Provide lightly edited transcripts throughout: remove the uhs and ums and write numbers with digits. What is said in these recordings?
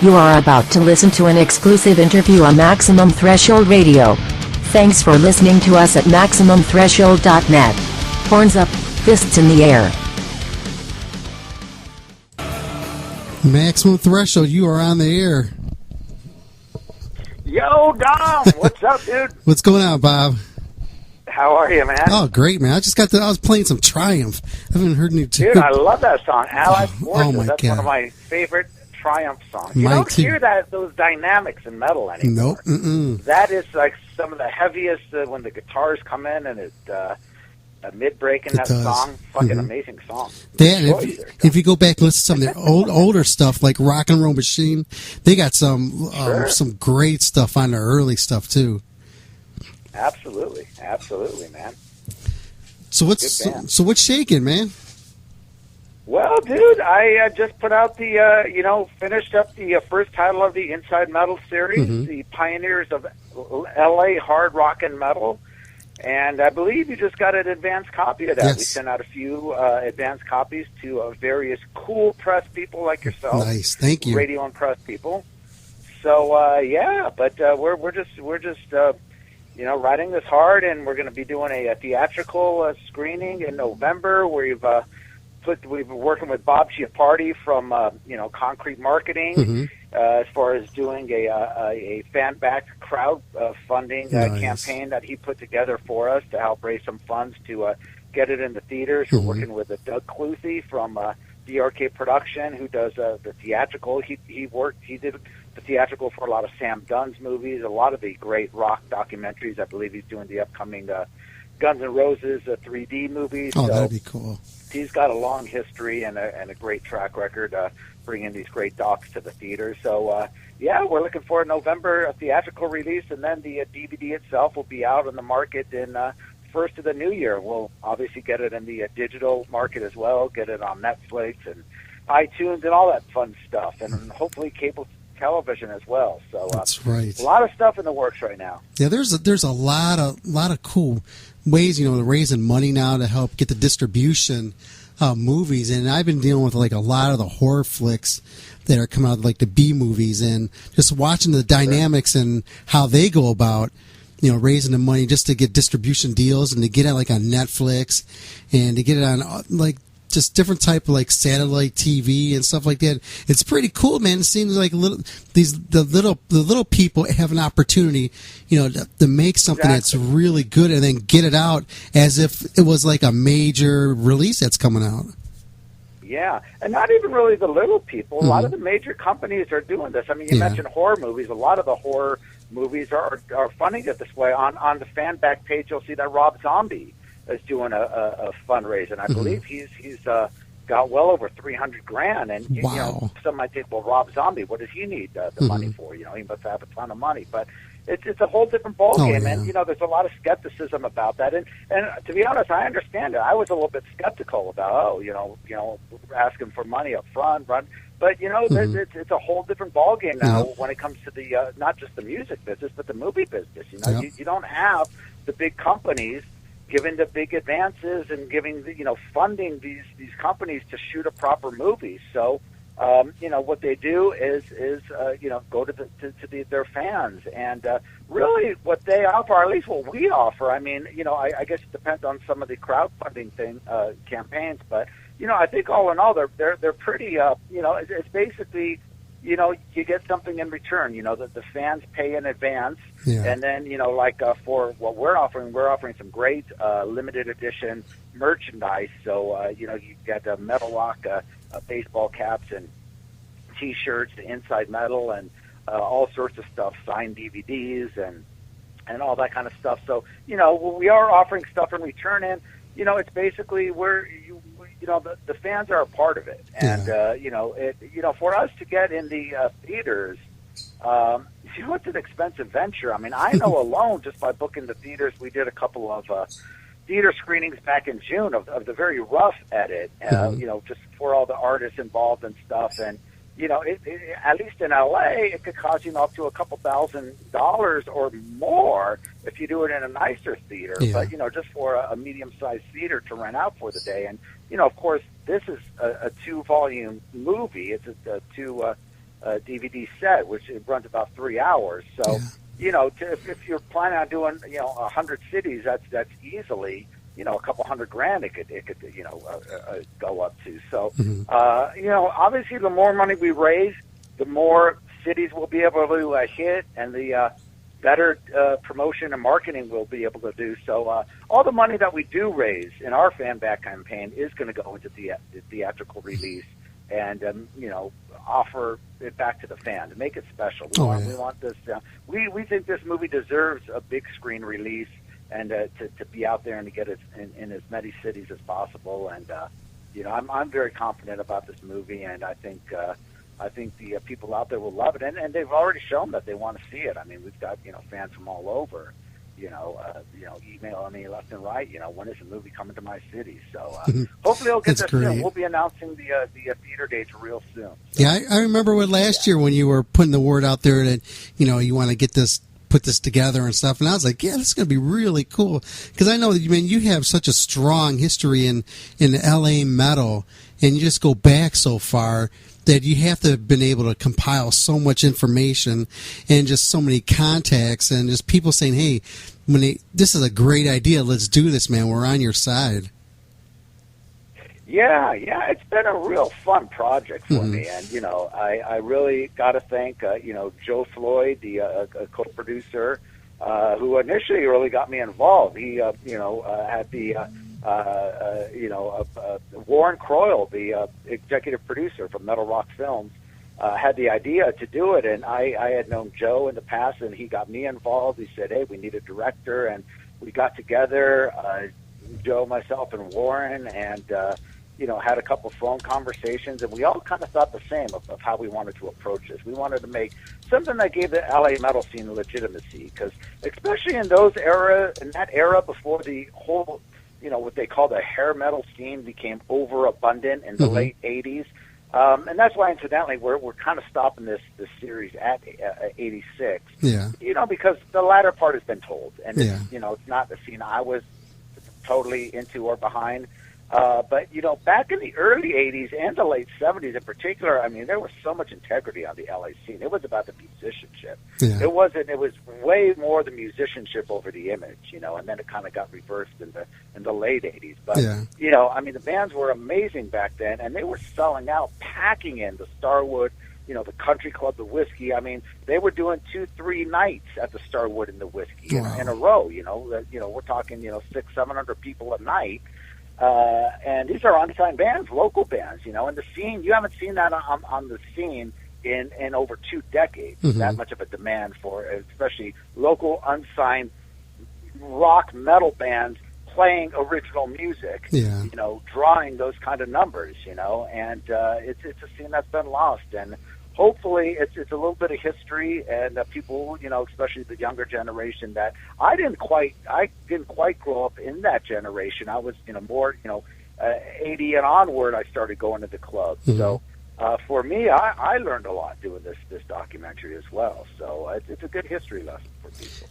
You are about to listen to an exclusive interview on Maximum Threshold Radio. Thanks for listening to us at MaximumThreshold.net. Horns up, fists in the air. Maximum Threshold, you are on the air. Yo, Dom, what's up, dude? What's going on, Bob? How are you, man? Oh, great, man. I was playing some Triumph. I haven't heard any. Dude, I love that song. Allied Forces. My That's God. one of my favorite Triumph songs. You Mine don't too. hear those dynamics in metal anymore. Nope. Mm-mm. That is like some of the heaviest when the guitars come in and it's a mid-break in that does. song. Fucking amazing song. If you go back and listen to some of their older stuff, like Rock and Roll Machine, they got some great stuff on their early stuff too. Absolutely, man. So what's shaking, man? Well, dude, I just put out the, finished up the first title of the Inside Metal series, the Pioneers of L.A. Hard Rock and Metal, and I believe you just got an advanced copy of that. Yes. We sent out a few advanced copies to various cool press people like yourself. Nice, thank you. Radio and press people. So, but we're just riding this hard, and we're going to be doing a theatrical screening in November. We've been working with Bob Chiappardi from Concrete Marketing as far as doing a fan-backed crowd funding campaign that he put together for us to help raise some funds to get it in the theaters. We're working with Doug Cluthy from DRK Production, who does the theatrical. He did the theatrical for a lot of Sam Dunn's movies, a lot of the great rock documentaries. I believe he's doing the upcoming Guns N' Roses 3D movies. Oh, so that'd be cool. He's got a long history and a great track record bringing these great docs to the theaters. So, we're looking for a November theatrical release, and then the DVD itself will be out on the market in first of the new year. We'll obviously get it in the digital market as well, get it on Netflix and iTunes and all that fun stuff, and hopefully cable television as well. So that's right. A lot of stuff in the works right now. Yeah, there's a lot of cool ways, to raising money now to help get the distribution movies. And I've been dealing with like a lot of the horror flicks that are coming out, like the B movies, and just watching the dynamics and how they go about raising the money just to get distribution deals and to get it like on Netflix and to get it on like just different type of like satellite TV and stuff like that. It's pretty cool, man. It seems like the little people have an opportunity, to make something that's really good and then get it out as if it was like a major release that's coming out. Yeah, and not even really the little people. A lot of the major companies are doing this. I mean, you mentioned horror movies. A lot of the horror movies are funding it this way. On the fan back page, you'll see that Rob Zombie is doing a fundraiser, and I believe he's got well over $300,000. And wow. Some might think, well, Rob Zombie, what does he need the money for? He must have a ton of money, but it's a whole different ballgame, and there's a lot of skepticism about that. And to be honest, I understand it. I was a little bit skeptical about asking for money up front, but it's a whole different ballgame now when it comes to the not just the music business, but the movie business. You don't have the big companies giving the big advances and giving funding these companies to shoot a proper movie. So what they do is go to their fans, and really what they offer, or at least what we offer. I mean, I guess it depends on some of the crowdfunding campaigns, but I think all in all they're pretty. It's basically. You get something in return. The fans pay in advance, and then for what we're offering some great limited edition merchandise. So you got Metal Rock baseball caps and T-shirts, the Inside Metal, and all sorts of stuff, signed DVDs and all that kind of stuff. So we are offering stuff in return, and it's basically the fans are a part of it, and for us to get in the theaters, it's an expensive venture. I mean, I know alone just by booking the theaters, we did a couple of theater screenings back in June of the very rough edit, just for all the artists involved and stuff, and at least in LA, it could cost up to a couple $1,000 or more if you do it in a nicer theater. But just for a medium-sized theater to rent out for the day, and of course, this is a 2-volume movie. It's a DVD set, which it runs about 3 hours. So, if you're planning on doing 100 cities, that's easily a couple $100,000 it could go up to. So, obviously, the more money we raise, the more cities we'll be able to hit, and the better promotion and marketing we'll be able to do. So all the money that we do raise in our fan back campaign is going to go into the theatrical release and offer it back to the fan to make it special. We want this. We think this movie deserves a big screen release and to be out there and to get it in as many cities as possible. And I'm very confident about this movie, and I think the people out there will love it, and they've already shown that they want to see it. I mean, we've got fans from all over, emailing me left and right. When is the movie coming to my city? So hopefully it'll get there soon. We'll be announcing the theater dates real soon. So, yeah, I remember last year when you were putting the word out there that you want to put this together and stuff, and I was like, yeah, this is going to be really cool, because I know that you have such a strong history in LA metal, and you just go back so far that you have to have been able to compile so much information and just so many contacts and just people saying, hey, this is a great idea, let's do this, man, we're on your side. Yeah, it's been a real fun project for me, and I really got to thank Joe Floyd, the co-producer, who initially really got me involved. He had the Warren Croyle, the executive producer from Metal Rock Films, had the idea to do it, and I had known Joe in the past, and he got me involved. He said, hey, we need a director, and we got together, Joe, myself, and Warren, and had a couple phone conversations, and we all kind of thought the same of how we wanted to approach this. We wanted to make something that gave the LA metal scene legitimacy, because especially in that era before the whole, what they call the hair metal scene became overabundant in the late 80s. And that's why, incidentally, we're kind of stopping this series at 86. Yeah. Because the latter part has been told, and it's not the scene I was totally into or behind. But back in the early 80s and the late 70s in particular, I mean, there was so much integrity on the LA scene. It was about the musicianship. Yeah. It was way more the musicianship over the image, and then it kind of got reversed in the late 80s. But, I mean, the bands were amazing back then, and they were selling out, packing in the Starwood, the Country Club, the Whiskey. I mean, they were doing 2-3 nights at the Starwood and the Whiskey in a row, we're talking, 600-700 people a night. And these are unsigned bands, local bands, and the scene, you haven't seen that on the scene in over 2 decades, that much of a demand for, especially local unsigned rock metal bands playing original music, drawing those kind of numbers, and it's a scene that's been lost, and hopefully it's a little bit of history, and people, especially the younger generation, that I didn't quite grow up in that generation. I was, more, 80 and onward, I started going to the club. So for me, I learned a lot doing this documentary as well. So it's a good history lesson for people.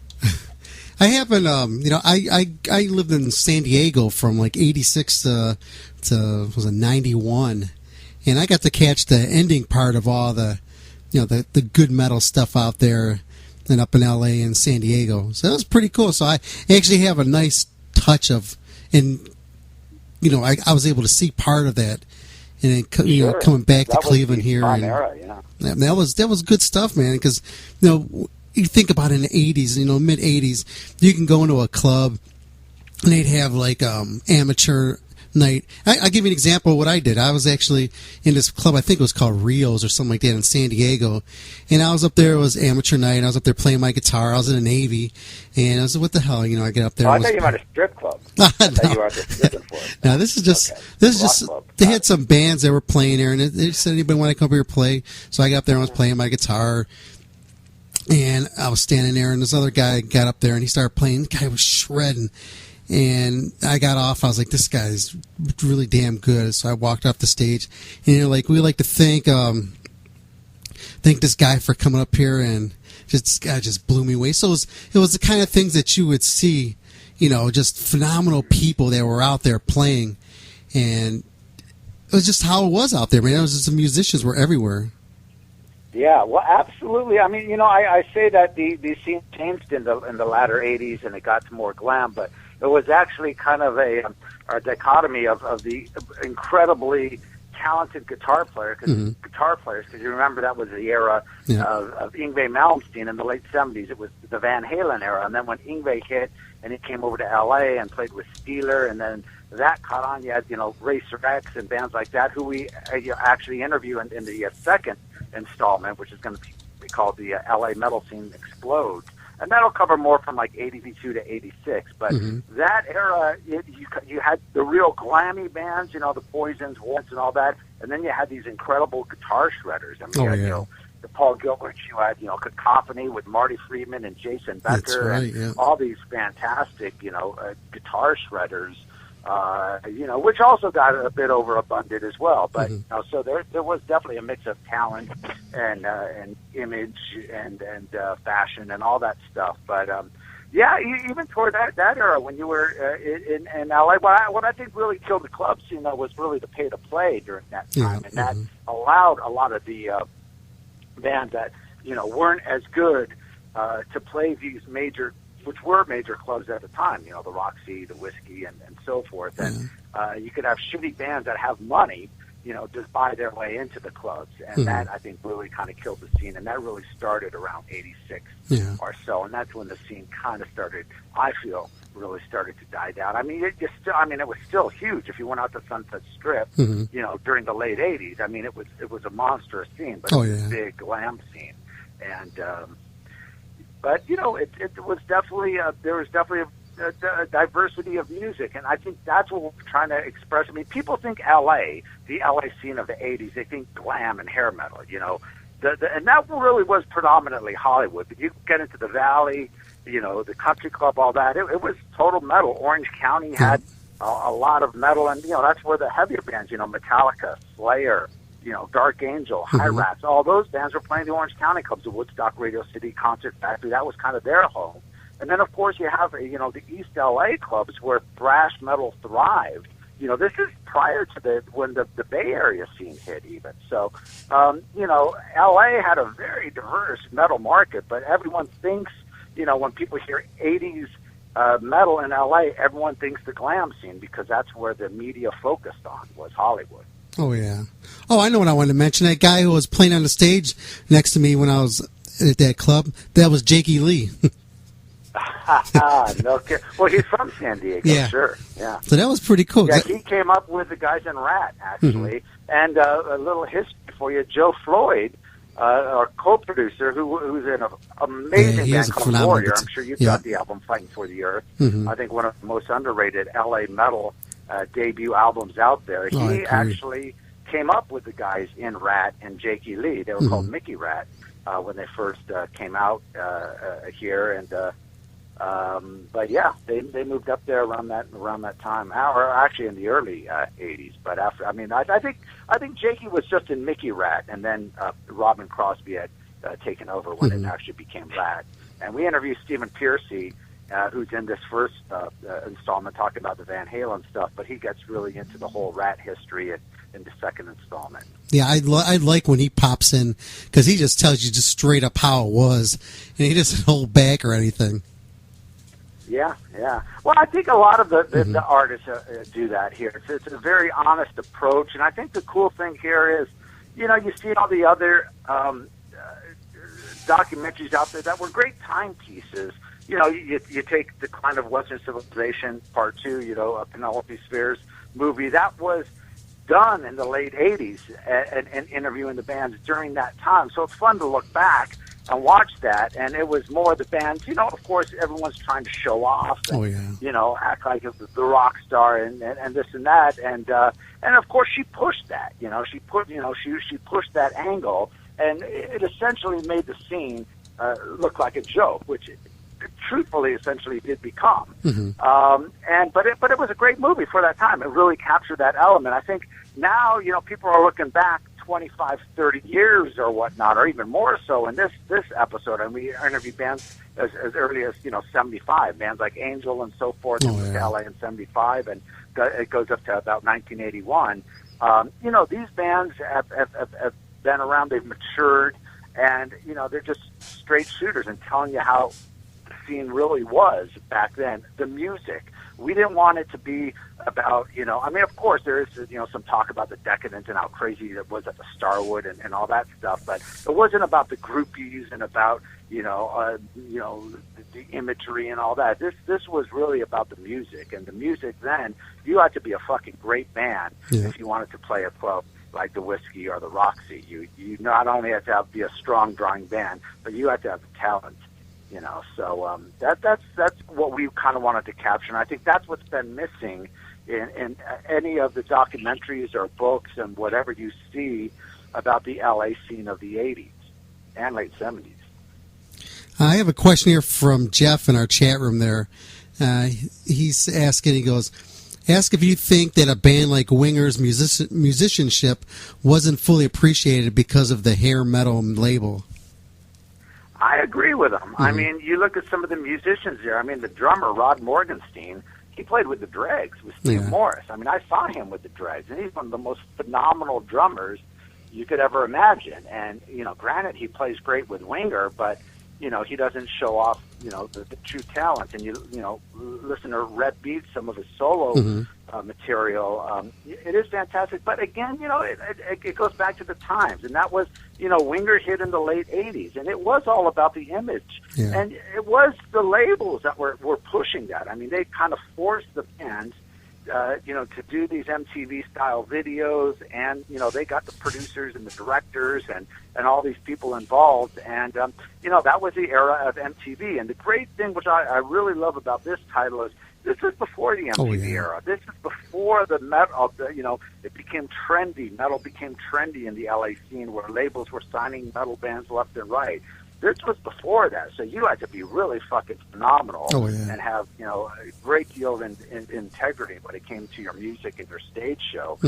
I haven't, I lived in San Diego from like 86 to was it 91. And I got to catch the ending part of all the, the good metal stuff out there and up in L.A. and San Diego. So that was pretty cool. So I actually have a nice touch of, and, I was able to see part of that. And then, coming back to Cleveland here. And, era, that was good stuff, man, because, you think about it in the 80s, mid 80s, you can go into a club and they'd have like amateur night. I'll give you an example of what I did. I was actually in this club, I think it was called Rio's or something like that in San Diego, and I was up there, it was amateur night, and I was up there playing my guitar. I was in the Navy, and I was like, what the hell, I get up there. I thought you were at a strip club. I thought you were out there stripping for it. No, this is just, they had some bands that were playing there, and they said, anybody want to come up here and play? So I got up there and I was playing my guitar, and I was standing there, and this other guy got up there, and he started playing. The guy was shredding. And I got off. I was like, this guy's really damn good. So I walked off the stage, and we like to thank this guy for coming up here, and this guy just blew me away. So it was the kind of things that you would see, just phenomenal people that were out there playing, and it was just how it was out there, man. It was just the musicians were everywhere. Yeah, well, absolutely. I mean, I say that the scene changed in the latter '80s, and it got to more glam, but it was actually kind of a dichotomy of the incredibly talented guitar players, because you remember that was the era of Yngwie Malmsteen in the late '70s. It was the Van Halen era, and then when Yngwie hit and he came over to L.A. and played with Steeler, and then that caught on. You had Racer X and bands like that, who we actually interview in the second installment, which is going to be called the L.A. Metal Scene Explodes. And that'll cover more from like 82 to 86. But that era, you had the real glammy bands, the Poisons, Warrants, and all that. And then you had these incredible guitar shredders. I mean, you had, the Paul Gilbert, you had, Cacophony with Marty Friedman and Jason Becker. That's right, and all these fantastic, guitar shredders. Which also got a bit overabundant as well. But so there was definitely a mix of talent and image and fashion and all that stuff. But even toward that era when you were in LA, what I think really killed the club scene though was really the pay to play during that time, and that allowed a lot of the bands that weren't as good to play these major, which were major clubs at the time, the Roxy, the Whiskey, and so forth. And you could have shitty bands that have money, just buy their way into the clubs. And that, I think, really kind of killed the scene. And that really started around 86 or so. And that's when the scene kind of started, I feel, really started to die down. I mean, it was still huge. If you went out to Sunset Strip, during the late 80s, I mean, it was a monstrous scene, but it was a big glam scene. And, but it was definitely there was definitely a diversity of music, and I think that's what we're trying to express. I mean, people think L.A., the L.A. scene of the '80s, they think glam and hair metal, and that really was predominantly Hollywood. But you get into the Valley, the country club, all that. It was total metal. Orange County had a lot of metal, and that's where the heavier bands, Metallica, Slayer, Dark Angel, High Rats, all those bands were playing the Orange County clubs, the Woodstock, Radio City, Concert Factory. That was kind of their home. And then, of course, you have, the East L.A. clubs where thrash metal thrived. This is prior to when the Bay Area scene hit even. So, L.A. had a very diverse metal market, but everyone thinks, when people hear 80s metal in L.A., everyone thinks the glam scene because that's where the media focused on was Hollywood. Oh, yeah. Oh, I know what I wanted to mention. That guy who was playing on the stage next to me when I was at that club, that was Jakey Lee. No kidding. Well, he's from San Diego, sure. Yeah. So that was pretty cool. Yeah, he came up with the guys in Rat, actually. And a little history for you. Joe Floyd, our co-producer, who's in an amazing band called Warrior. I'm sure you've got the album Fighting for the Earth. I think one of the most underrated L.A. metal debut albums out there. He actually came up with the guys in Rat and Jakey Lee. They were called Mickey Rat when they first came out here, and but yeah, they moved up there around that time, or actually in the early '80s. But after, I think Jakey was just in Mickey Rat, and then Robin Crosby had taken over when it actually became Rat. And we interviewed Stephen Piercy, who's in this first installment talking about the Van Halen stuff, but he gets really into the whole Rat history in the second installment. Yeah, I like when he pops in, because he just tells you just straight up how it was, and he doesn't hold back or anything. Yeah. Well, I think a lot of the artists do that here. It's a very honest approach, and I think the cool thing here is, you see all the other documentaries out there that were great timepieces. You take Decline of Western Civilization, Part 2, Penelope Spheres movie. That was done in the late 80s and interviewing the bands during that time. So it's fun to look back and watch that. And it was more the bands, of course, everyone's trying to show off and, act like the rock star and this and that. And of course, she pushed that. She pushed that angle, and it essentially made the scene look like a joke, which it truthfully essentially did become. But it was a great movie for that time. It really captured that element. I think now, people are looking back 25, 30 years or whatnot, or even more so in this episode. And we interviewed bands as early as, 75, bands like Angel and so forth, to LA in 75, and it goes up to about 1981. These bands have been around, they've matured, and they're just straight shooters and telling you how the scene really was back then. The music. We didn't want it to be about, of course there is, some talk about the decadence and how crazy it was at the Starwood and all that stuff, but it wasn't about the groupies and about, the imagery and all that. This was really about the music, and the music then, you had to be a fucking great band if you wanted to play a club like the Whiskey or the Roxy. You not only had to be a strong drawing band, but you had to have the talent. So that's what we kind of wanted to capture, and I think that's what's been missing in any of the documentaries or books and whatever you see about the LA scene of the 80s and late 70s. I have a question here from Jeff in our chat room there. He's asking, he goes, ask if you think that a band like Winger's musicianship wasn't fully appreciated because of the hair metal label. I agree with him. Mm-hmm. I mean, you look at some of the musicians there. I mean, the drummer, Rod Morgenstein, he played with the Dregs, with Steve Morris. I mean, I saw him with the Dregs, and he's one of the most phenomenal drummers you could ever imagine. And, granted, he plays great with Winger, but, he doesn't show off, the true talent. And, listen to Red Beat, some of his solo material. It is fantastic. But again, it goes back to the times. And that was, Winger hit in the late 80s. And it was all about the image. Yeah. And it was the labels that were pushing that. I mean, they kind of forced the bands, to do these MTV-style videos. And, they got the producers and the directors and all these people involved. And, that was the era of MTV. And the great thing, which I really love about this title, is this is before the MTV era. This is before the metal, it became trendy. Metal became trendy in the LA scene where labels were signing metal bands left and right. This was before that, so you had to be really fucking phenomenal and have, a great deal of integrity when it came to your music and your stage show,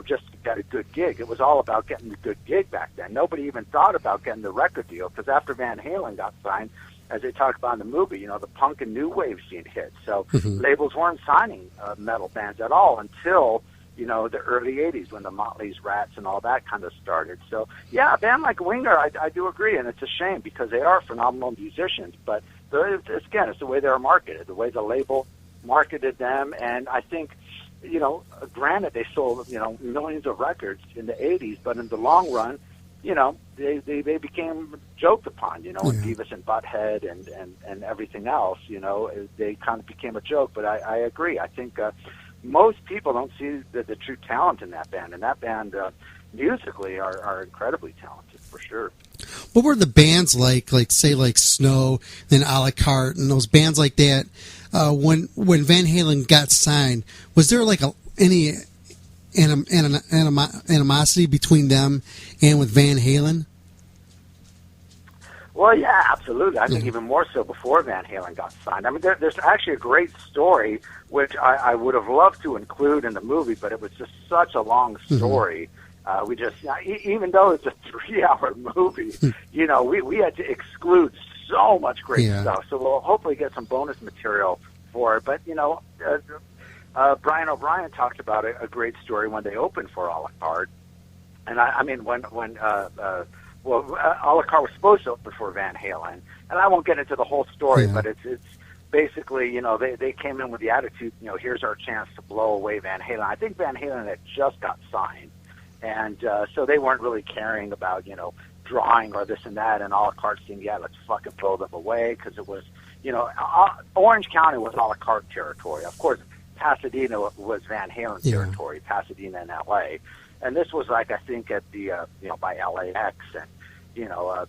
just to get a good gig. It was all about getting the good gig back then. Nobody even thought about getting the record deal, because after Van Halen got signed, as they talk about in the movie, the punk and new wave scene hit. So labels weren't signing metal bands at all until, the early 80s when the Motley's, Rats, and all that kind of started. So, yeah, a band like Winger, I do agree, and it's a shame because they are phenomenal musicians. But, it's the way they were marketed, the way the label marketed them. And I think, granted, they sold, millions of records in the 80s, but in the long run, they became joked upon, and Beavis and Butthead and everything else, they kind of became a joke. But I agree. I think most people don't see the true talent in that band, and that band musically are incredibly talented for sure. What were the bands like Snow and a la carte and those bands like that when Van Halen got signed? Was there any animosity between them and with Van Halen? Well, yeah, absolutely. I think even more so before Van Halen got signed. I mean, there's actually a great story which I would have loved to include in the movie, but it was just such a long story. We just, even though it's a 3-hour movie, we had to exclude so much great stuff. So we'll hopefully get some bonus material for it. But, Brian O'Brien talked about a great story when they opened for a la carte. And I mean, when a la carte was supposed to open for Van Halen, and I won't get into the whole story, but it's basically, they came in with the attitude, here's our chance to blow away Van Halen. I think Van Halen had just got signed, and so they weren't really caring about, drawing or this and that, and a la carte saying, let's fucking blow them away, because it was, Orange County was a la carte territory. Of course, Pasadena was Van Halen territory, Pasadena and L.A., and this was I think at the, by LAX, and, a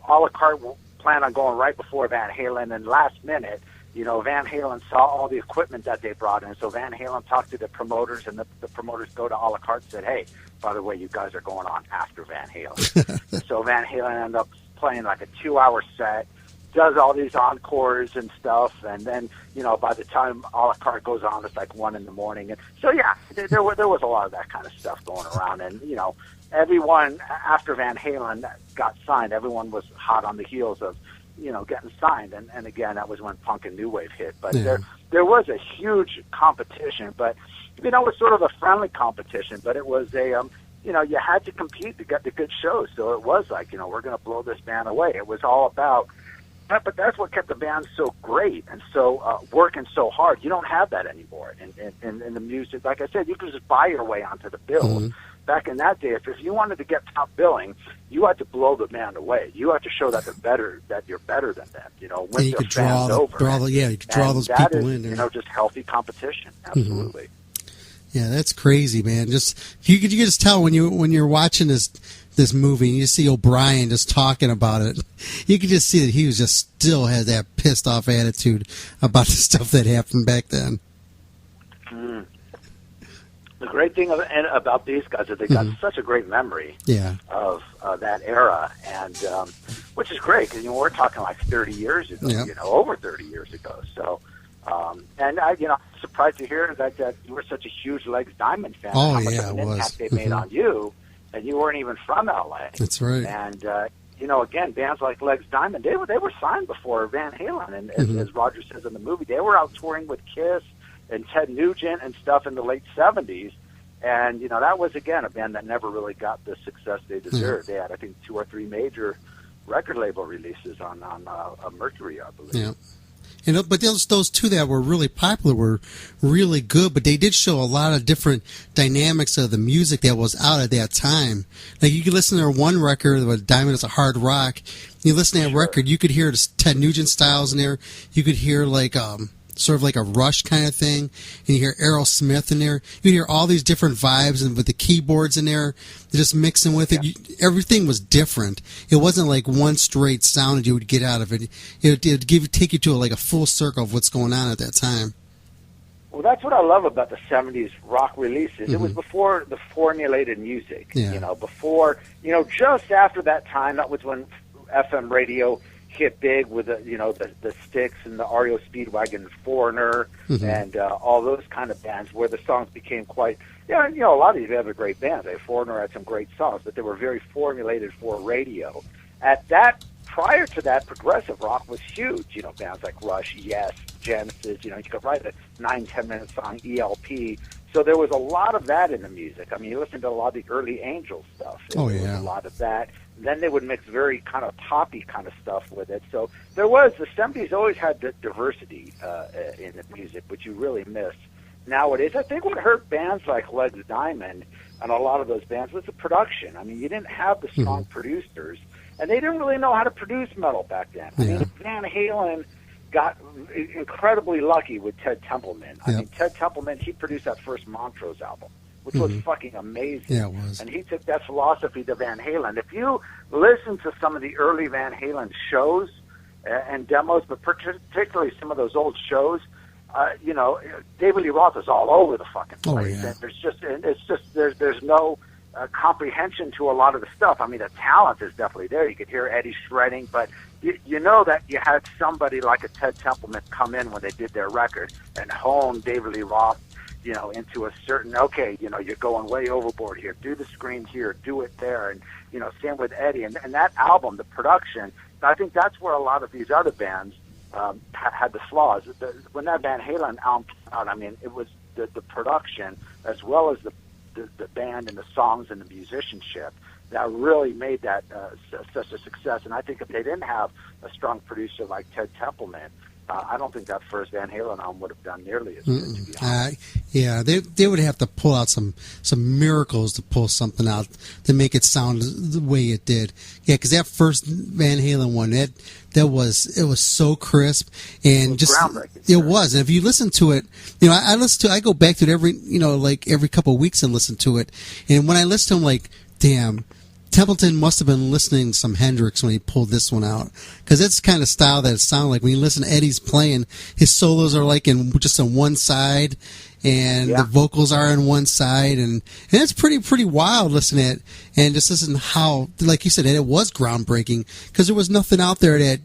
la carte planned on going right before Van Halen, and last minute, Van Halen saw all the equipment that they brought in, so Van Halen talked to the promoters, and the promoters go to a la carte and said, hey, by the way, you guys are going on after Van Halen. So Van Halen ended up playing like a 2-hour set, does all these encores and stuff, and then, by the time a la carte goes on, it's like 1 in the morning. And so, there was a lot of that kind of stuff going around. And, everyone, after Van Halen got signed, everyone was hot on the heels of, getting signed. And again, that was when punk and new wave hit. But there was a huge competition, but, it was sort of a friendly competition, but it was a, you had to compete to get the good shows. So it was like, we're going to blow this band away. It was all about, but that's what kept the band so great and so working so hard. You don't have that anymore in the music. Like I said, you could just buy your way onto the bills. Back in that day, if you wanted to get top billing, you had to blow the band away. You had to show that you're better than them. Win their fans over. You could draw those people in there. Just healthy competition. Absolutely. Yeah, that's crazy, man. Just you could just tell when you're watching this movie and you see O'Brien just talking about it, you could just see that he was just still had that pissed off attitude about the stuff that happened back then. The great thing about these guys is they got such a great memory of that era, and which is great because we're talking like 30 years ago, over 30 years ago. So, and I'm surprised to hear that you were such a huge Legs Diamond fan. Oh, how much yeah, of an it was. impact they made on you, and you weren't even from LA. That's right. And again, bands like Legs Diamond, they were signed before Van Halen, and as Roger says in the movie, they were out touring with Kiss and Ted Nugent and stuff in the late 70s. And, that was, again, a band that never really got the success they deserved. They had, I think, 2 or 3 major record label releases on Mercury, I believe. Yeah. But those two that were really popular were really good, but they did show a lot of different dynamics of the music that was out at that time. Like, you could listen to their one record, with Diamond is a Hard Rock. You listen to that record, you could hear the Ted Nugent styles in there. You could hear, like, sort of like a Rush kind of thing, and you hear Aerosmith in there. You hear all these different vibes, and with the keyboards in there, just mixing with it. Everything was different. It wasn't like one straight sound that you would get out of it. It would take you to a full circle of what's going on at that time. Well, that's what I love about the 70s rock releases. It was before the formulated music. Before, just after that time, that was when FM radio hit big with the Styx and the REO Speedwagon and Foreigner and all those kind of bands where the songs became quite a lot of these other great bands. Foreigner had some great songs, but they were very formulated for radio. Prior to that, progressive rock was huge. Bands like Rush, Yes, Genesis. You could write a 9-10 minute song, ELP. So there was a lot of that in the music. I mean, you listen to a lot of the early Angel stuff. There was a lot of that. Then they would mix very kind of poppy kind of stuff with it. So the 70s always had the diversity in the music, which you really miss nowadays. I think what hurt bands like Legs Diamond and a lot of those bands was the production. I mean, you didn't have the strong producers, and they didn't really know how to produce metal back then. I mean, Van Halen got incredibly lucky with Ted Templeman. I mean, Ted Templeman, he produced that first Montrose album, which was fucking amazing. Yeah, it was. And he took that philosophy to Van Halen. If you listen to some of the early Van Halen shows and demos, but particularly some of those old shows, David Lee Roth is all over the fucking place. And there's no comprehension to a lot of the stuff. I mean, the talent is definitely there. You could hear Eddie shredding, but you know that you had somebody like a Ted Templeman come in when they did their record and hone David Lee Roth into a certain, you're going way overboard here. Do the scream here, do it there. And, same with Eddie. And that album, the production, I think that's where a lot of these other bands had the flaws. When that Van Halen album came out, I mean, it was the production as well as the band and the songs and the musicianship that really made that such a success. And I think if they didn't have a strong producer like Ted Templeman, I don't think that first Van Halen album would have done nearly as good, to be honest. They would have to pull out some miracles to pull something out to make it sound the way it did. Yeah, because that first Van Halen one, it was so crisp and just groundbreaking. It was. And if you listen to it, I go back to it every couple of weeks and listen to it. And when I listen to them, damn, Templeton must have been listening to some Hendrix when he pulled this one out, because it's the kind of style that it sounded like when you listen to Eddie's playing. His solos are just on one side, and the vocals are on one side, and it's pretty wild listening to it. And just listen how, like you said, it was groundbreaking because there was nothing out there that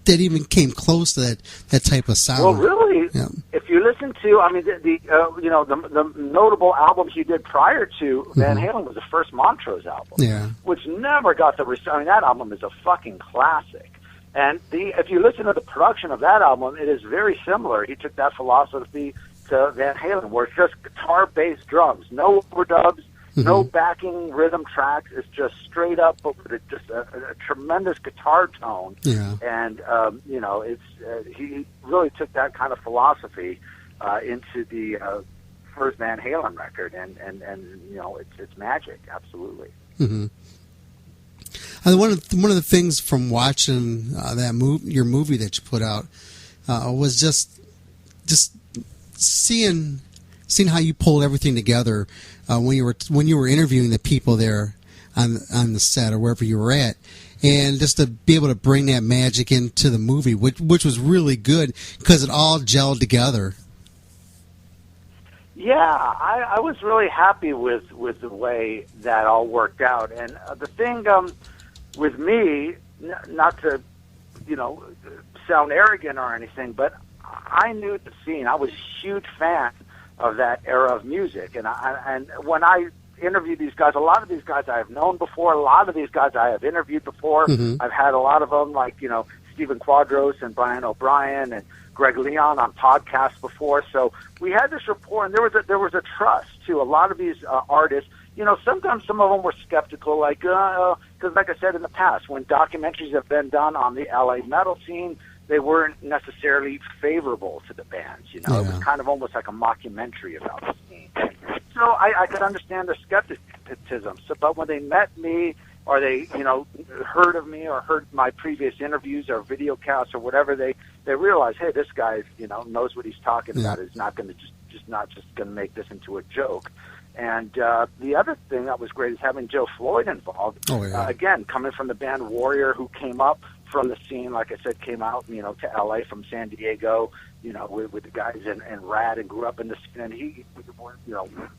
even came close to that type of sound. Well, really, if you listen to, I mean, the notable albums he did prior to Van Halen was the first Montrose album, which never got the respect. I mean, that album is a fucking classic. And if you listen to the production of that album, it is very similar. He took that philosophy to Van Halen, where it's just guitar-based drums, no overdubs, no backing rhythm tracks. It's just straight up, but with just a tremendous guitar tone. Yeah. And it's he really took that kind of philosophy into the first Van Halen record, and it's magic, absolutely. Mm-hmm. One of the things from watching your movie that you put out was just seeing how you pulled everything together when you were interviewing the people there on the set or wherever you were at, and just to be able to bring that magic into the movie, which was really good because it all gelled together. Yeah, I was really happy with the way that all worked out, and the thing with me, not to sound arrogant or anything, but I knew the scene. I was a huge fan of that era of music, and when I interviewed these guys, a lot of these guys I have known before, a lot of these guys I have interviewed before. Mm-hmm. I've had a lot of them, like Stephen Quadros and Brian O'Brien and Greg Leon on podcasts before. So we had this rapport, and there was a trust too. A lot of these artists, sometimes some of them were skeptical, like because like I said in the past, when documentaries have been done on the LA metal scene, they weren't necessarily favorable to the bands. It was kind of almost like a mockumentary about the scene. So I could understand their skepticism. So, but when they met me, or they, heard of me, or heard my previous interviews or video casts or whatever, they realized, hey, this guy, knows what he's talking about. He's not going to not just going to make this into a joke. And the other thing that was great is having Joe Floyd involved. Oh, yeah. Again, coming from the band Warrior, who came up from the scene, like I said, came out, to LA from San Diego, with the guys in Rad, and grew up in the scene. And he,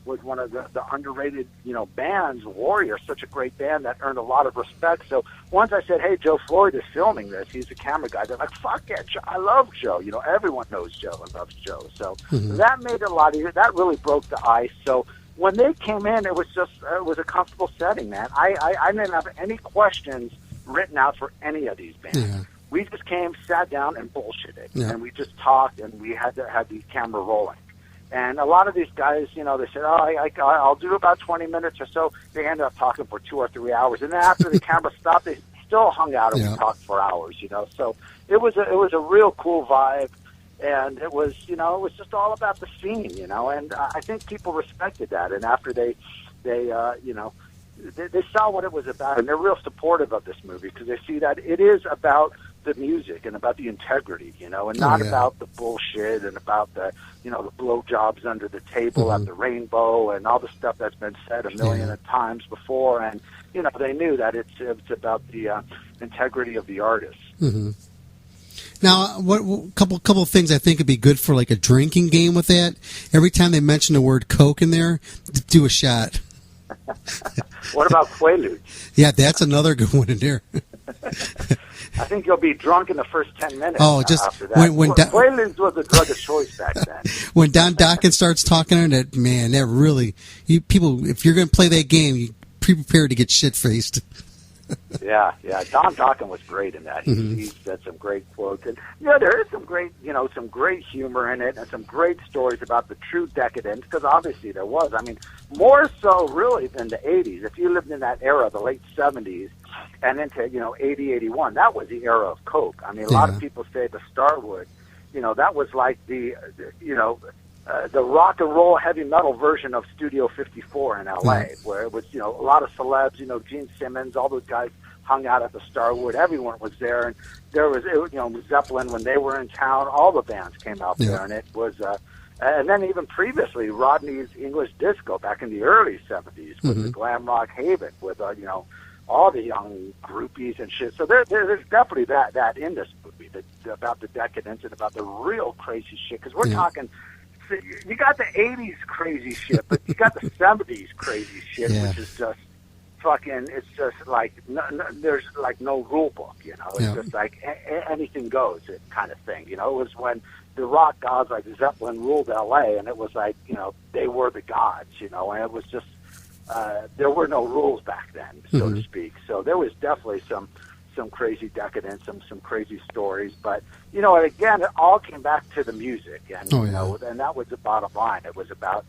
was one of the underrated, bands, Warrior, such a great band that earned a lot of respect. So once I said, hey, Joe Floyd is filming this, he's the camera guy, they're like, fuck yeah, I love Joe. Everyone knows Joe and loves Joe. So that made it a lot easier. That really broke the ice. So when they came in, it was a comfortable setting, man. I didn't have any questions written out for any of these bands. Yeah. We just came, sat down, and bullshitted, yeah. and we just talked, and we had to have the camera rolling. And a lot of these guys, they said, I'll do about 20 minutes or so. They ended up talking for 2 or 3 hours, and then after the camera stopped, they still hung out and we talked for hours. So it was a real cool vibe. And it was just all about the scene, and I think people respected that. And after they saw what it was about, and they're real supportive of this movie because they see that it is about the music and about the integrity, and not about the bullshit and about the, the blowjobs under the table at the Rainbow and all the stuff that's been said a million times before. And, they knew that it's about the integrity of the artist. Mm-hmm. Now, couple of things I think would be good for like a drinking game with that. Every time they mention the word Coke in there, do a shot. What about Quaaludes? Yeah, that's another good one in there. I think you'll be drunk in the first 10 minutes. Oh, just after that. when Quaaludes was a drug of choice back then. When Don Dokken starts talking, that really people. If you're going to play that game, you be prepared to get shit faced. Yeah. Don Dokken was great in that. He said some great quotes, and there is some great humor in it, and some great stories about the true decadence. Because obviously there was. I mean, more so really than the '80s. If you lived in that era, the late '70s, and into 80, 81, that was the era of Coke. I mean, a lot of people say the Starwood, that was like the rock and roll heavy metal version of Studio 54 in LA, where it was, a lot of celebs, Gene Simmons, all those guys hung out at the Starwood. Everyone was there, and there was, Zeppelin, when they were in town, all the bands came out there, and it was, and then even previously, Rodney's English Disco back in the early 70s with the Glam Rock Haven with, all the young groupies and shit. So there's definitely that in this movie, about the decadence and about the real crazy shit, because we're talking... You got the 80s crazy shit, but you got the 70s crazy shit, which is just fucking, it's just like, there's like no rule book, It's just like anything goes kind of thing, It was when the rock gods like Zeppelin ruled LA, and it was like, they were the gods, and it was just, there were no rules back then, so to speak. So there was definitely some crazy decadence, some crazy stories, but again, it all came back to the music, and and that was the bottom line. It was about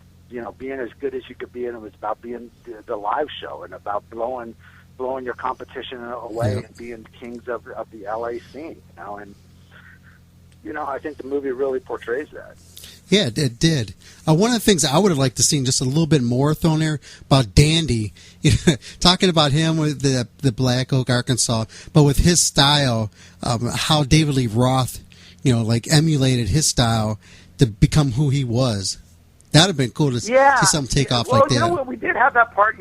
being as good as you could be, and it was about being the live show and about blowing your competition away and being kings of the LA scene, and I think the movie really portrays that. Yeah, it did. One of the things I would have liked to see just a little bit more thrown there about Dandy, talking about him with the Black Oak, Arkansas, but with his style, how David Lee Roth, emulated his style to become who he was. That would have been cool to see something take off like that. Well, what, we did have that part,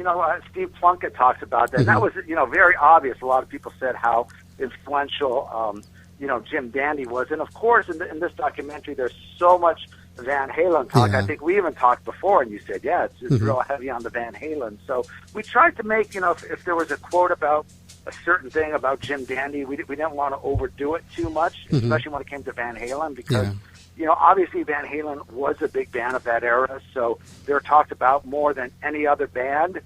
Steve Plunkett talks about that. And that was, very obvious. A lot of people said how influential, Jim Dandy was. And, of course, in this documentary, there's so much Van Halen talk. I think we even talked before, and you said, it's real heavy on the Van Halen. So we tried to make, if there was a quote about a certain thing about Jim Dandy, we didn't want to overdo it too much, especially when it came to Van Halen, because obviously Van Halen was a big band of that era, so they're talked about more than any other band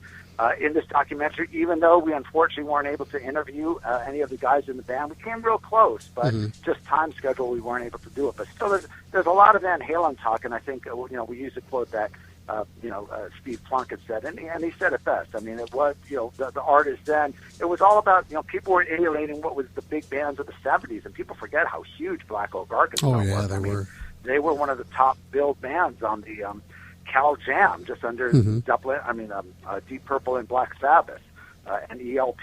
in this documentary, even though we unfortunately weren't able to interview any of the guys in the band. We came real close, but just time schedule, we weren't able to do it. But still, there's a lot of Van Halen talk, and I think, we use a quote that, Steve Plunkett said, and he said it best. I mean, it was, the artists then, it was all about, people were emulating what was the big bands of the 70s, and people forget how huge Black Oak, Arkansas was. They were. They were one of the top billed bands on the Cal Jam, just under Deep Purple and Black Sabbath and ELP.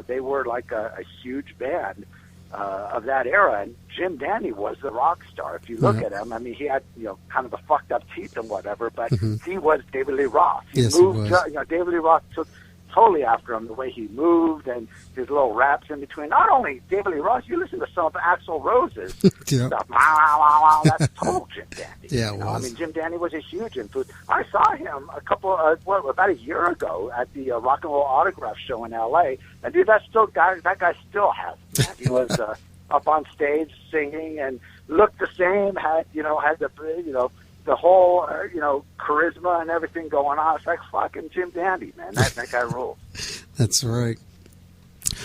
They were like a huge band of that era, and Jim Dandy was the rock star. If you look at him, I mean, he had kind of the fucked up teeth and whatever, but he was David Lee Roth. He moved. David Lee Roth took totally after him, the way he moved and his little raps in between. Not only David Lee Roth, you listen to some of Axl Rose's stuff. Wow, that's total Jim Dandy. Yeah, it was. I mean, Jim Dandy was a huge influence. I saw him about a year ago at the Rock and Roll Autograph show in L.A. And dude, that guy still has it, man. He was up on stage singing and looked the same. Had the whole, charisma and everything going on. It's like fucking Jim Dandy, man. That guy rules. That's right.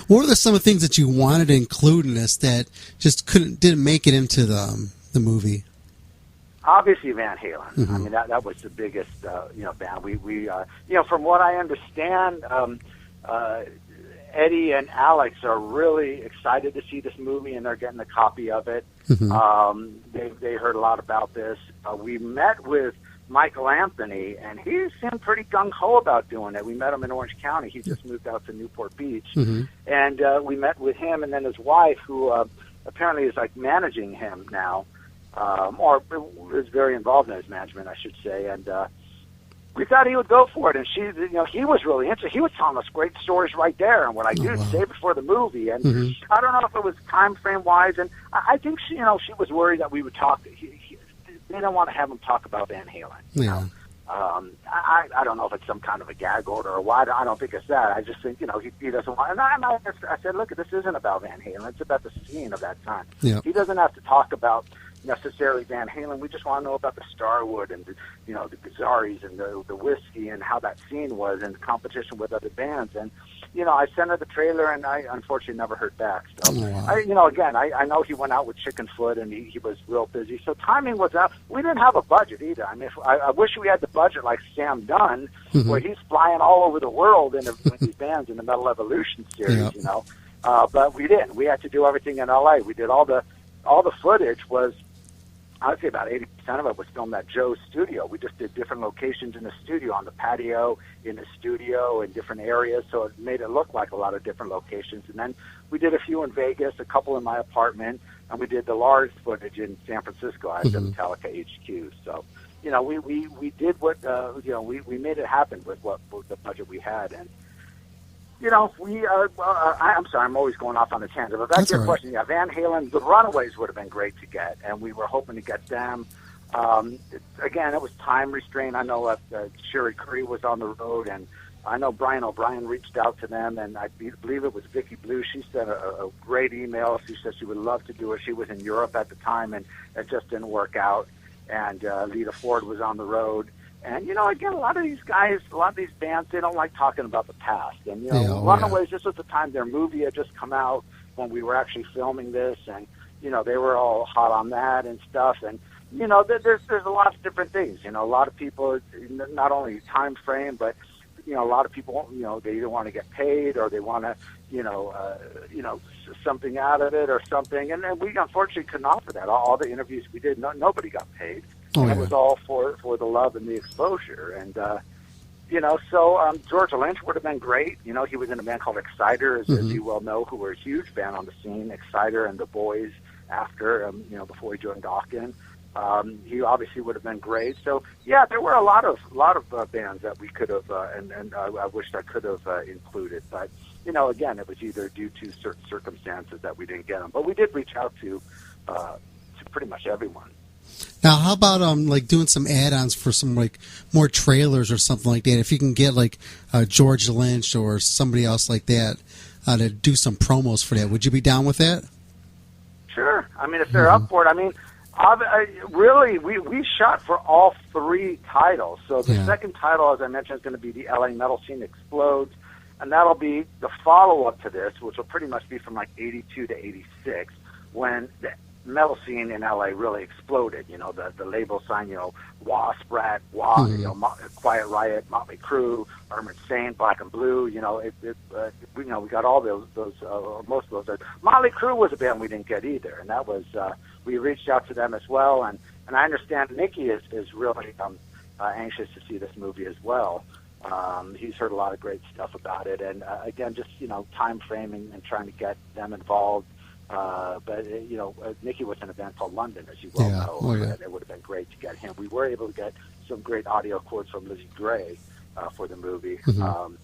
What are some of the things that you wanted to include in this that just didn't make it into the movie? Obviously, Van Halen. I mean, that was the biggest, band. We from what I understand, Eddie and Alex are really excited to see this movie, and they're getting a copy of it. They heard a lot about this. We met with Michael Anthony, and he seemed pretty gung-ho about doing it. We met him in Orange County. He just moved out to Newport Beach. And we met with him and then his wife, who apparently is like managing him now, or is very involved in his management, I should say. And we thought he would go for it, and he was really interested. He was telling us great stories right there, and what I do say before the movie. And I don't know if it was time frame wise, and I think she was worried that we would talk. They don't want to have him talk about Van Halen. Yeah. I don't know if it's some kind of a gag order or why. I don't think it's that. I just think he doesn't want. And I said, look, this isn't about Van Halen. It's about the scene of that time. Yeah. He doesn't have to talk about necessarily Van Halen. We just want to know about the Starwood and the Gazaris and the whiskey and how that scene was and the competition with other bands. And I sent her the trailer, and I unfortunately never heard back. So I know he went out with Chickenfoot, and he was real busy. So timing was out. We didn't have a budget either. I mean, I wish we had the budget like Sam Dunn, where he's flying all over the world with these bands in the Metal Evolution series. But we didn't. We had to do everything in LA. We did all the footage was. I'd say about 80% of it was filmed at Joe's studio. We just did different locations in the studio, on the patio, in the studio, in different areas, so it made it look like a lot of different locations. And then we did a few in Vegas, a couple in my apartment, and we did the large footage in San Francisco at the Metallica HQ. So, we did what, we made it happen with the budget we had. And, I'm sorry, I'm always going off on a tangent, but back to your question, Van Halen, the Runaways would have been great to get, and we were hoping to get them. Again, it was time restraint. I know Sherry Curry was on the road, and I know Brian O'Brien reached out to them, and I believe it was Vicky Blue. She sent a great email. She said she would love to do it. She was in Europe at the time, and it just didn't work out. And Lita Ford was on the road. And, again, a lot of these guys, a lot of these bands, they don't like talking about the past. And, Runaways, this was the time their movie had just come out when we were actually filming this. And, they were all hot on that and stuff. And there's a lot of different things. A lot of people, not only time frame, but a lot of people, they either want to get paid or they want to, something out of it or something. And then we unfortunately couldn't offer that. All the interviews we did, nobody got paid. And it was all for the love and the exposure. And, so George Lynch would have been great. He was in a band called Exciter, as you well know, who were a huge band on the scene, Exciter and the Boys after, before he joined Dokken. He obviously would have been great. So yeah, there were a lot of bands that we could have, and I wished I could have included. But again, it was either due to certain circumstances that we didn't get them. But we did reach out to pretty much everyone. Now, how about like doing some add-ons for some like more trailers or something like that? If you can get like George Lynch or somebody else like that to do some promos for that, would you be down with that? Sure. I mean, if they're up for it. I mean, really, we shot for all three titles. So the second title, as I mentioned, is going to be the LA Metal Scene Explodes, and that'll be the follow-up to this, which will pretty much be from like 82 to 86, when the metal scene in LA really exploded. The label sign, Wasp, Rat, Quiet Riot, Motley Crue, Armored Saint, Black and Blue. We got all those most of those. Motley Crue was a band we didn't get either, and that was we reached out to them as well. And I understand Nicky is really anxious to see this movie as well. He's heard a lot of great stuff about it, and again, just time framing and trying to get them involved. But Nicky was in a band called London, as you well know. Oh, yeah. It would have been great to get him. We were able to get some great audio quotes from Lizzie Gray for the movie. Mm-hmm.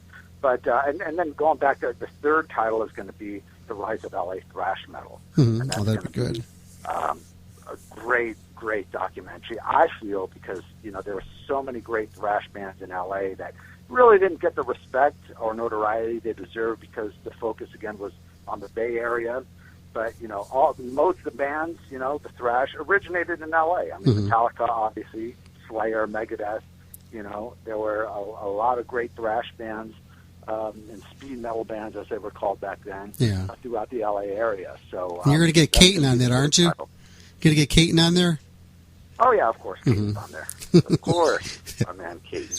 And then going back to the third title is going to be The Rise of LA Thrash Metal. Mm-hmm. And that's that'd be good. A great documentary, I feel, because there were so many great thrash bands in LA that really didn't get the respect or notoriety they deserved because the focus again was on the Bay Area. But most of the bands, the thrash originated in LA. I mean, Metallica, obviously, Slayer, Megadeth. There were a lot of great thrash bands and speed metal bands, as they were called back then, throughout the LA area. So you're going to get Caton on that, aren't you? Going to get Caton on there? Oh yeah, of course, Caton's on there. Of course, my man Caton.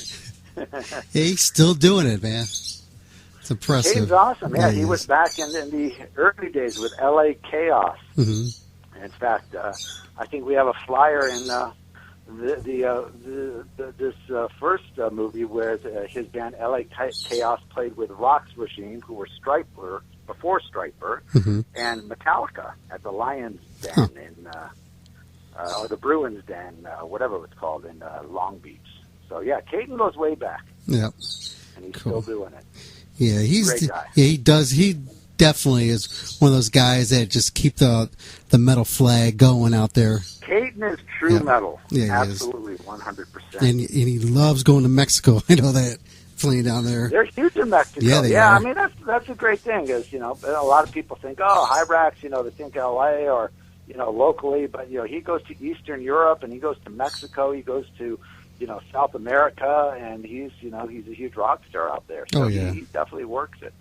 He's still doing it, man. It's impressive. Caton's awesome. Yeah, he was back in the early days with LA Chaos. Mm-hmm. In fact, I think we have a flyer in this first movie where his band LA Chaos played with Rock's Regime, who were Stryper before Stryper, and Metallica at the Lions Den or the Bruins Den, whatever it was called, in Long Beach. So yeah, Caton goes way back. Yep. And he's still doing it. Yeah, Great guy. Yeah, he does. He definitely is one of those guys that just keep the metal flag going out there. Caton is true metal. Yeah, he absolutely, 100%. And he loves going to Mexico. I know that, playing down there. They're huge in Mexico. Yeah, they are. I mean, that's a great thing. Is a lot of people think, Hyrax, they think L.A. or locally, but he goes to Eastern Europe and he goes to Mexico. He goes to South America, and he's a huge rock star out there. So he definitely works it.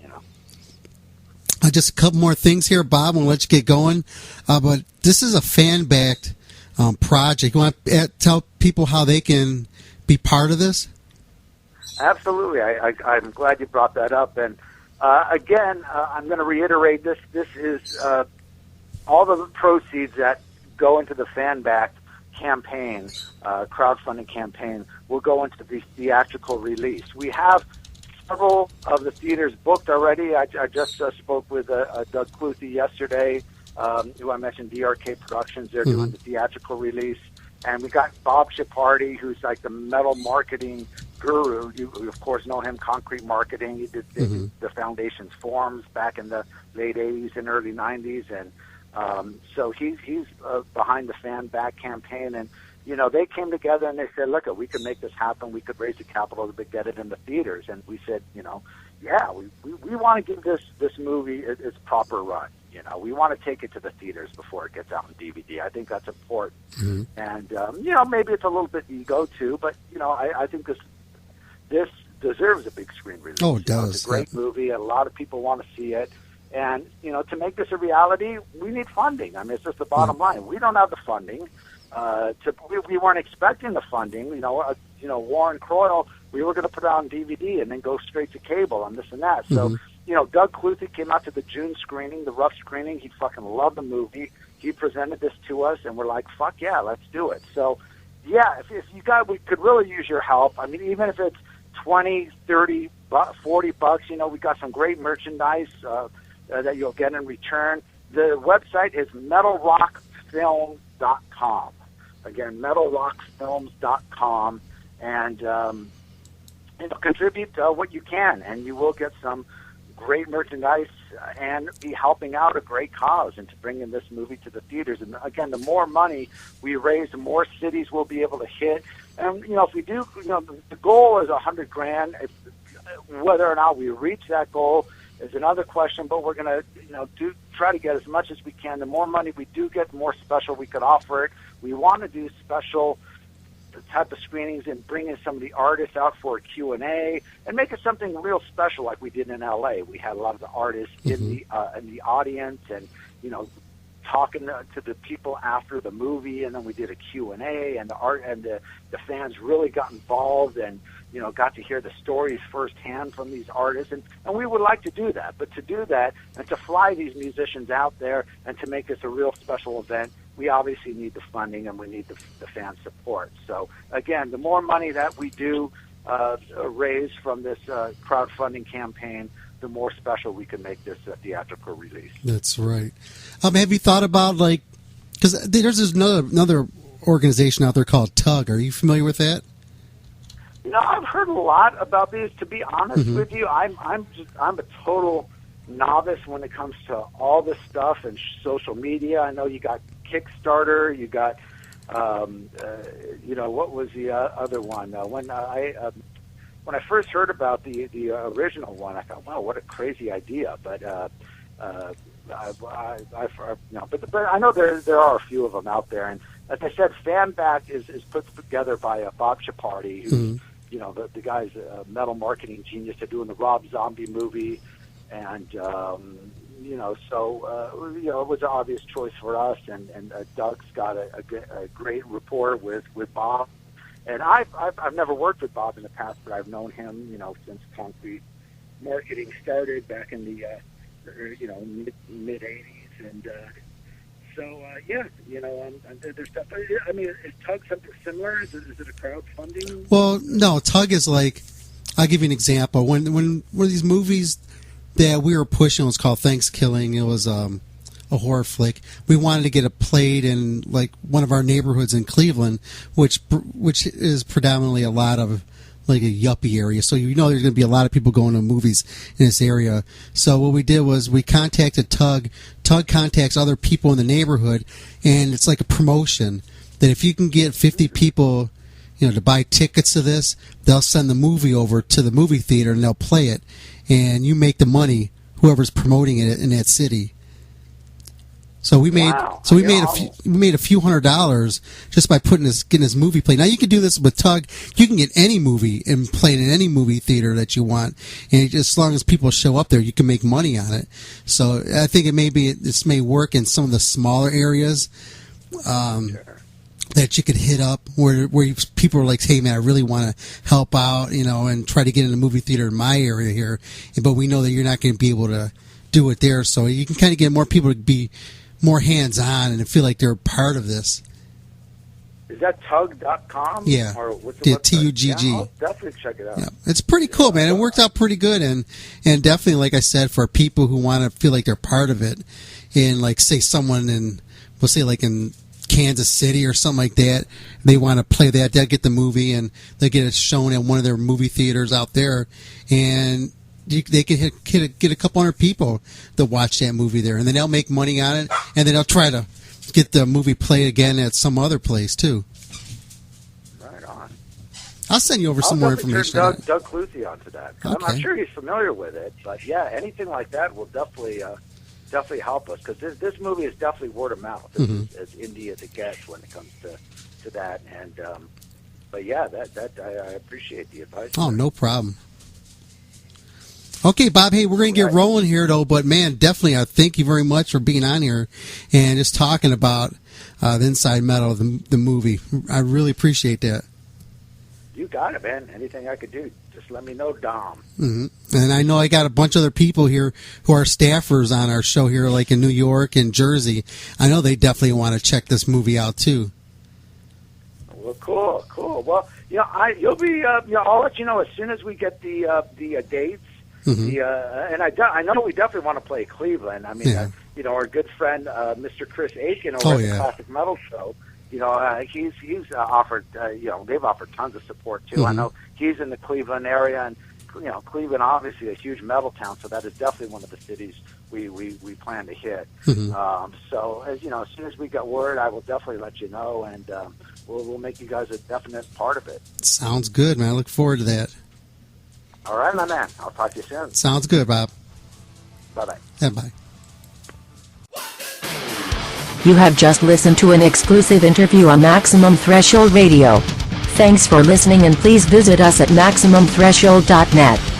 Just a couple more things here, Bob. We'll let you get going. But this is a fan-backed project. You want to tell people how they can be part of this? Absolutely. I'm glad you brought that up. And again, I'm going to reiterate this. This is all the proceeds that go into the fan-backed campaign, crowdfunding campaign, will go into the theatrical release. We have several of the theaters booked already. I just spoke with Doug Cluthy yesterday, who I mentioned, DRK Productions. They're doing the theatrical release. And we got Bob Chiappardi, who's like the metal marketing guru. You of course, know him, Concrete Marketing. He did the Foundation's forms back in the late 80s and early 90s. And so he's behind the fan back campaign, and they came together and they said, look, we could make this happen. We could raise the capital to get it in the theaters. And we said, we want to give this movie its proper run. We want to take it to the theaters before it gets out on DVD. I think that's important. And maybe it's a little bit ego too, but I think this deserves a big screen release. Oh, it does. It's a great movie. A lot of people want to see it. And, to make this a reality, we need funding. I mean, it's just the bottom line. We don't have the funding. we weren't expecting the funding. Warren Croyle, we were going to put it on DVD and then go straight to cable and this and that. So, Doug Cluthy came out to the June screening, the rough screening. He fucking loved the movie. He presented this to us, and we're like, fuck yeah, let's do it. So, yeah, if you got, we could really use your help. I mean, even if it's 20, 30, $40, we got some great merchandise that you'll get in return. The website is metalrockfilm.com. Again, metalrockfilms.com, and contribute what you can, and you will get some great merchandise and be helping out a great cause and to bring in this movie to the theaters. And again, the more money we raise, the more cities we'll be able to hit. And if we do, the goal is $100,000. Whether or not we reach that goal is another question, but we're going to, try to get as much as we can. The more money we do get, the more special we could offer it. We want to do special type of screenings and bring in some of the artists out for a Q&A and make it something real special like we did in L.A. We had a lot of the artists in the audience and, talking to the people after the movie, and then we did a Q&A, and the fans really got involved and, got to hear the stories firsthand from these artists. And we would like to do that. But to do that and to fly these musicians out there and to make this a real special event, we obviously need the funding and we need the fan support. So, again, the more money that we do raise from this crowdfunding campaign, the more special we can make this theatrical release. That's right. Have you thought about, because there's another organization out there called TUG. Are you familiar with that? I've heard a lot about these. To be honest with you, I'm a total novice when it comes to all this stuff and social media. I know you got Kickstarter, you got, what was the other one? When I first heard about the original one, I thought, wow, what a crazy idea. But but I know there are a few of them out there. And as I said, FanBack is put together by Bob Chaparty, who's the guy's a metal marketing genius. They're doing the Rob Zombie movie, and it was an obvious choice for us. And Doug's got a great rapport with Bob. And I've never worked with Bob in the past, but I've known him, since concrete marketing started back in the mid '80s, and there's stuff. I mean, is TUG something similar? Is it a crowdfunding? Well, no, TUG is I'll give you an example. When one of these movies that we were pushing was called Thanksgiving, it was a horror flick. We wanted to get it played in one of our neighborhoods in Cleveland, which is predominantly a lot of a yuppie area. So there's going to be a lot of people going to movies in this area. So what we did was we contacted TUG. TUG contacts other people in the neighborhood, and it's like a promotion that if you can get 50 people, to buy tickets to this, they'll send the movie over to the movie theater and they'll play it, and you make the money, whoever's promoting it in that city. So we made a few $100s just by getting this movie played. Now you can do this with TUG. You can get any movie and play it in any movie theater that you want, and as long as people show up there, you can make money on it. So I think this may work in some of the smaller areas that you could hit up where people are like, hey man, I really want to help out, and try to get in a movie theater in my area here, but we know that you're not going to be able to do it there. So you can kind of get more people to be more hands-on and feel like they're a part of this. Is that tug.com? Yeah. Or what's the TUGG. Yeah, I'll definitely check it out. Yeah. It's pretty cool, man. It worked out pretty good, and definitely, like I said, for people who want to feel like they're part of it, and say someone in Kansas City or something like that, they want to play that, they'll get the movie and they get it shown at one of their movie theaters out there, and they can get a couple hundred people to watch that movie there, and then they'll make money on it, and then they'll try to get the movie played again at some other place too. Right on. I'll send you over some more information. Doug Cluthy onto that. Okay. I'm sure he's familiar with it, but yeah, anything like that will definitely help us, because this movie is definitely word of mouth, as indie as it gets when it comes to that. And but yeah, that I appreciate the advice. Oh, no problem. Okay, Bob, hey, we're going to get rolling here, though, but, man, definitely I thank you very much for being on here and just talking about the inside metal of the movie. I really appreciate that. You got it, man. Anything I could do, just let me know, Dom. Mm-hmm. And I know I got a bunch of other people here who are staffers on our show here, like in New York and Jersey. I know they definitely want to check this movie out too. Well, cool. Well, you'll be. I'll let you know as soon as we get the dates. Mm-hmm. And I know we definitely want to play Cleveland. I mean, our good friend Mr. Chris Aiken over at the Classic Metal Show. He's offered. They've offered tons of support too. Mm-hmm. I know he's in the Cleveland area, and Cleveland obviously a huge metal town, so that is definitely one of the cities we plan to hit. Mm-hmm. So as soon as we get word, I will definitely let you know, and we'll make you guys a definite part of it. Sounds good, man. I look forward to that. All right, my man. I'll talk to you soon. Sounds good, Bob. Bye-bye. Yeah, bye. You have just listened to an exclusive interview on Maximum Threshold Radio. Thanks for listening, and please visit us at MaximumThreshold.net.